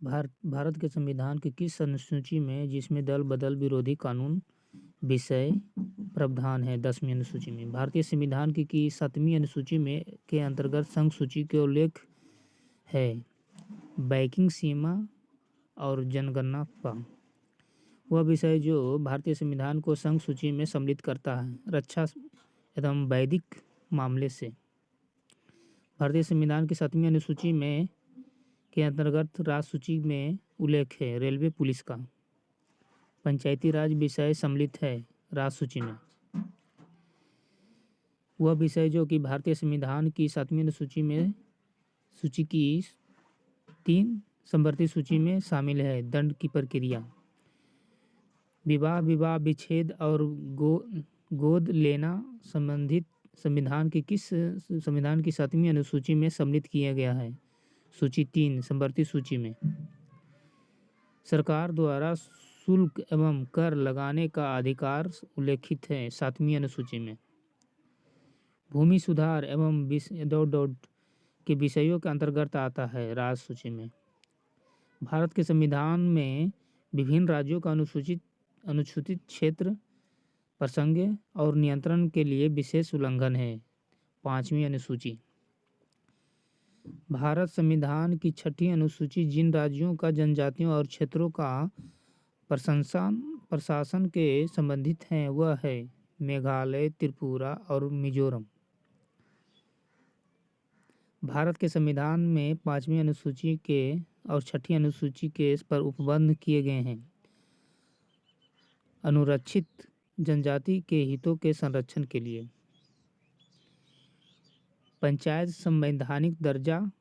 भारत के संविधान की किस अनुसूची में जिसमें दल बदल विरोधी कानून विषय प्रावधान है? 10वीं अनुसूची में। भारतीय संविधान की 7वीं अनुसूची में के अंतर्गत संघ सूची के उल्लेख है बैंकिंग सीमा और जनगणना का वह विषय जो भारतीय संविधान को संघ सूची में सम्मिलित करता है रक्षा एवं वैदिक मामले से। भारतीय संविधान की 7वीं अनुसूची में के अंतर्गत राज्य सूची में उल्लेख है रेलवे पुलिस का। पंचायती राज विषय सम्मिलित है राज्य सूची में। वह विषय जो कि भारतीय संविधान की 7वीं अनुसूची में सूची की 3 संवर्ती सूची में शामिल है दंड की प्रक्रिया। विवाह विच्छेद और गोद लेना संबंधित संविधान की 7वीं अनुसूची में सम्मिलित किया गया है सूची 3 संवर्ती सूची में। सरकार द्वारा शुल्क एवं कर लगाने का अधिकार उल्लेखित है 7वीं अनुसूची में। भूमि सुधार एवं के विषयों के अंतर्गत आता है राज्य सूची में। भारत के संविधान में विभिन्न राज्यों का अनुसूचित क्षेत्र प्रसंग और नियंत्रण के लिए विशेष उल्लंघन है 5वीं अनुसूची। भारत संविधान की 6ठी अनुसूची जिन राज्यों का जनजातियों और क्षेत्रों का प्रशासन के संबंधित है वह है मेघालय, त्रिपुरा और मिजोरम। भारत के संविधान में 5वीं अनुसूची के और 6ठी अनुसूची के पर उपबंध किए गए हैं अनुरक्षित जनजाति के हितों के संरक्षण के लिए। पंचायत संवैधानिक दर्जा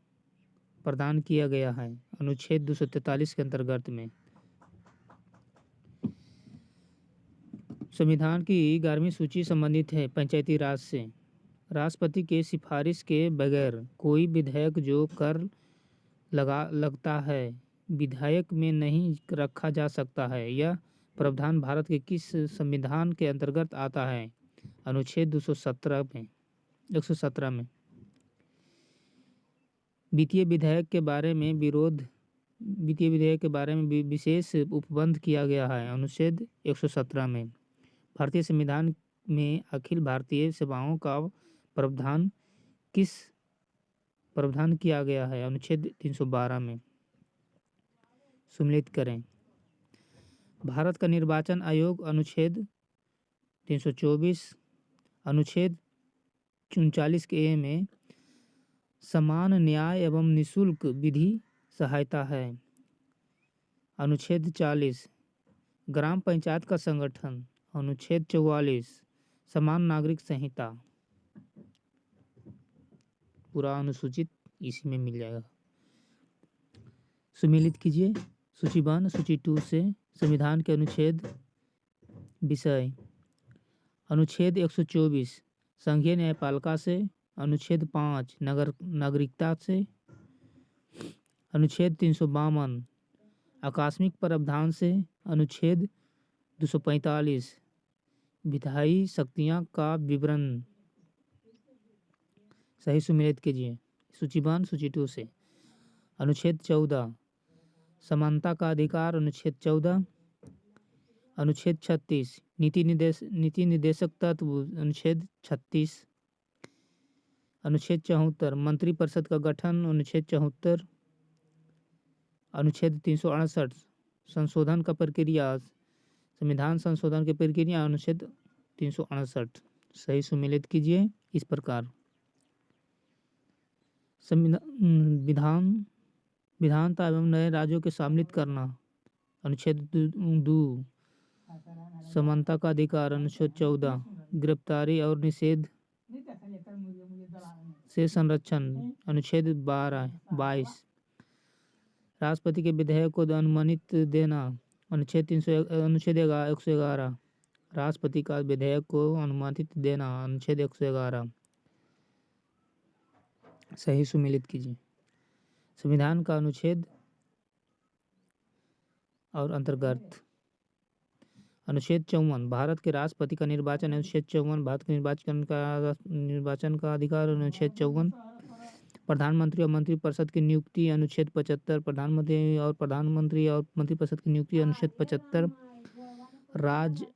प्रदान किया गया है अनुच्छेद 243 के अंतर्गत में। संविधान की 11वीं सूची संबंधित है पंचायती राज से। राष्ट्रपति के सिफारिश के बगैर कोई विधेयक जो कर लगता है विधेयक में नहीं रखा जा सकता है। यह प्रावधान भारत के किस संविधान के अंतर्गत आता है? अनुच्छेद 117 में। वित्तीय विधेयक के बारे में विशेष उपबंध किया गया है अनुच्छेद 117 में। भारतीय संविधान में अखिल भारतीय सेवाओं का प्रावधान किया गया है अनुच्छेद 312 में। सम्मिलित करें। भारत का निर्वाचन आयोग अनुच्छेद 324 अनुच्छेद 39 के ए में समान न्याय एवं निःशुल्क विधि सहायता है अनुच्छेद 40। ग्राम पंचायत का संगठन अनुच्छेद 44। समान नागरिक संहिता पूरा अनुसूचित इसी में मिल जाएगा। सम्मिलित कीजिए सूची 1 सूची 2 से संविधान के अनुच्छेद विषय। अनुच्छेद 124 संघीय न्यायपालिका से। अनुच्छेद 5 नागरिकता से। अनुच्छेद 352 आकस्मिक प्रावधान से। अनुच्छेद 245 विधायी शक्तियां का विवरण। सही सम्मिलित कीजिए सूची 1 सूची 2 से। अनुच्छेद 14 समानता का अधिकार अनुच्छेद 14। अनुच्छेद 36 नीति निर्देशक तत्व अनुच्छेद 36। अनुच्छेद 74 मंत्रिपरिषद का गठन अनुच्छेद 74। अनुच्छेद 368 संशोधन का प्रक्रिया संविधान संशोधन की प्रक्रिया अनुच्छेद 368। सही सम्मिलित कीजिए इस प्रकार। विधानता एवं नए राज्यों के सम्मिलित करना अनुच्छेद 2। समानता का अधिकार अनुच्छेद 14। गिरफ्तारी और निषेध से संरक्षण अनुच्छेद 22। राष्ट्रपति के विधेयक को अनुमति देना अनुच्छेद 111। राष्ट्रपति का विधेयक को अनुमति देना अनुच्छेद 111। सही सम्मिलित कीजिए। संविधान का अनुच्छेद और अंतर्गत अनुच्छेद 54 भारत के राष्ट्रपति का निर्वाचन अनुच्छेद 54। भारत के निर्वाचन का अधिकार अनुच्छेद 54। प्रधानमंत्री और मंत्रिपरिषद की नियुक्ति अनुच्छेद 75, प्रधानमंत्री और मंत्रिपरिषद की नियुक्ति अनुच्छेद 75, राज्य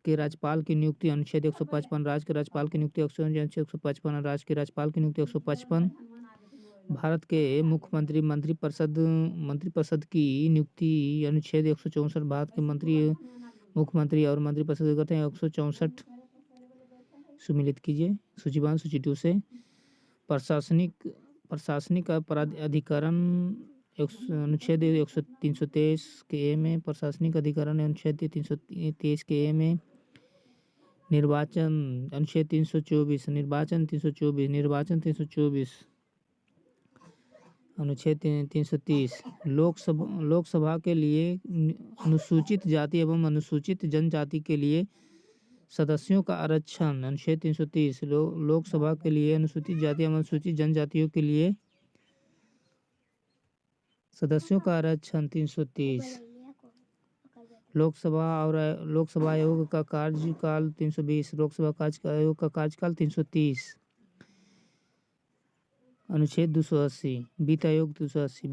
के राज्यपाल की नियुक्ति अनुच्छेद 155, राज्य के राज्यपाल की नियुक्ति अनुच्छेद 155, राज्य के राज्यपाल की नियुक्ति 155, भारत के मुख्यमंत्री मंत्रिपरिषद की नियुक्ति अनुच्छेद 164, भारत के मुख्यमंत्री और मंत्रिपरिषद के गठन 164 सुमिलित कीजिए। सूचीवान सूची 2 से प्रशासनिक अधिकरण अनुच्छेद 323 के ए में, प्रशासनिक अधिकरण अनुच्छेद 323 के ए में, निर्वाचन अनुच्छेद 324, निर्वाचन 324 अनुच्छेद 330, लोकसभा के लिए अनुसूचित जाति एवं अनुसूचित जनजाति के लिए सदस्यों का आरक्षण अनुच्छेद 330, लोकसभा के लिए अनुसूचित जाति एवं अनुसूचित जनजातियों के लिए सदस्यों का आरक्षण 330, लोकसभा आयोग का कार्यकाल 320, लोकसभा आयोग का कार्यकाल 330, अनुच्छेद 280, वित्त आयोग 280,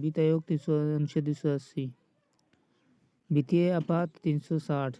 अनुच्छेद 280, वित्तीय आपात 360,